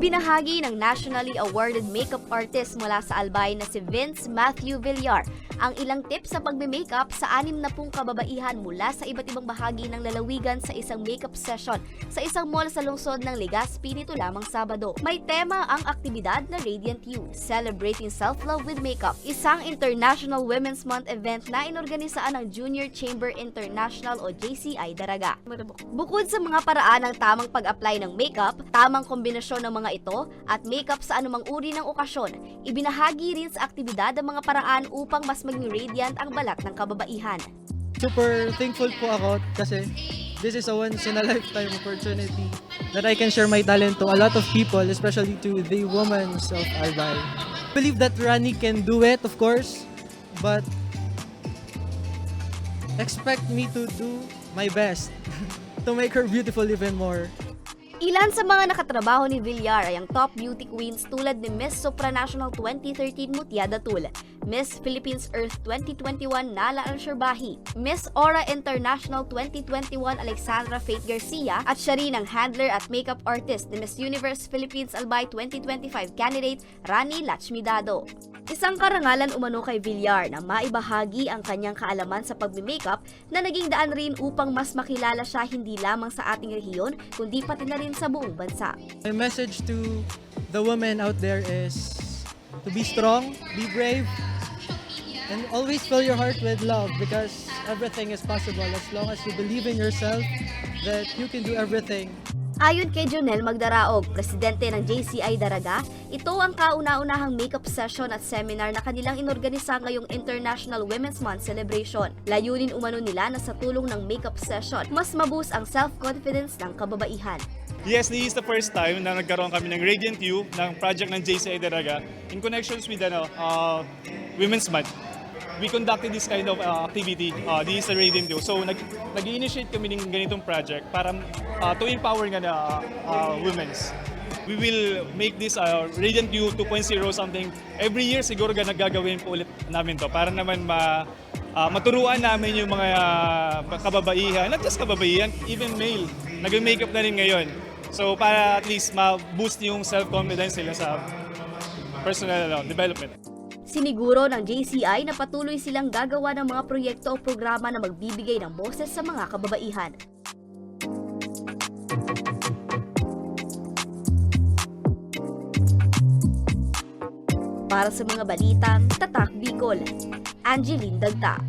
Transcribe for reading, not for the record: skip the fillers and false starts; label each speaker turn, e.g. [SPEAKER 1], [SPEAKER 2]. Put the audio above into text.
[SPEAKER 1] Ibinahagi ng nationally awarded makeup artist mula sa Albay na si Vince Matthew Villar ang ilang tips sa pagme-makeup sa 60 kababaihan mula sa iba't ibang bahagi ng lalawigan sa isang makeup session sa isang mall sa lungsod ng Legazpi nito lamang Sabado. May tema ang aktibidad na Radiant You, Celebrating Self-Love with Makeup, isang International Women's Month event na inorganisaan ng Junior Chamber International o JCI Daraga. Bukod sa mga paraan ng tamang pag-apply ng makeup, tamang kombinasyon ng mga ito at makeup sa anumang uri ng okasyon, ibinahagi rin sa aktibidad ang mga paraan upang mas maging radiant ang balat ng kababaihan.
[SPEAKER 2] Super thankful po ako kasi this is a once-in-a-lifetime opportunity that I can share my talent to a lot of people, especially to the women of Albay. I believe that Rani can do it, of course, but expect me to do my best to make her beautiful even more.
[SPEAKER 1] Ilan sa mga nakatrabaho ni Villar ay ang top beauty queens tulad ni Miss Supranational 2013 Mutya Datul, Miss Philippines Earth 2021 Nala Ansherbahi, Miss Aura International 2021 Alexandra Faith Garcia at siya rin ang handler at makeup artist ni Miss Universe Philippines Albay 2025 candidate Rani Lachmidado. Isang karangalan umano kay Villar na maibahagi ang kanyang kaalaman sa pagme-makeup na naging daan rin upang mas makilala siya hindi lamang sa ating rehiyon kundi pati na rin sa buong bansa.
[SPEAKER 2] My message to the women out there is to be strong, be brave, and always fill your heart with love because everything is possible as long as you believe in yourself that you can do everything.
[SPEAKER 1] Ayon kay Jonel Magdaraog, presidente ng JCI Daraga, ito ang kauna-unahang makeup session at seminar na kanilang inorganisa ngayong International Women's Month celebration. Layunin umano nila na sa tulong ng makeup session, mas maboost ang self-confidence ng kababaihan.
[SPEAKER 3] Yes, this is the first time na nagkaroon kami ng Radiant You, ng project ng JCI Daraga, in connections with Women's Month. We conducted this kind of activity, this is the Radiant You. So nag-initiate kami ng ganitong project para to empower nga na women's. We will make this Radiant You 2.0 something. Every year siguro nagagawin po ulit namin to para naman maturuan namin yung mga kababaihan, not just kababaihan, even male. Nag-makeup na rin ngayon. So para at least ma-boost yung self-confidence nila sa personal development.
[SPEAKER 1] Siniguro ng JCI na patuloy silang gagawa ng mga proyekto o programa na magbibigay ng boses sa mga kababaihan. Para sa mga balitang Tatak Bicol, Angeline Dagta.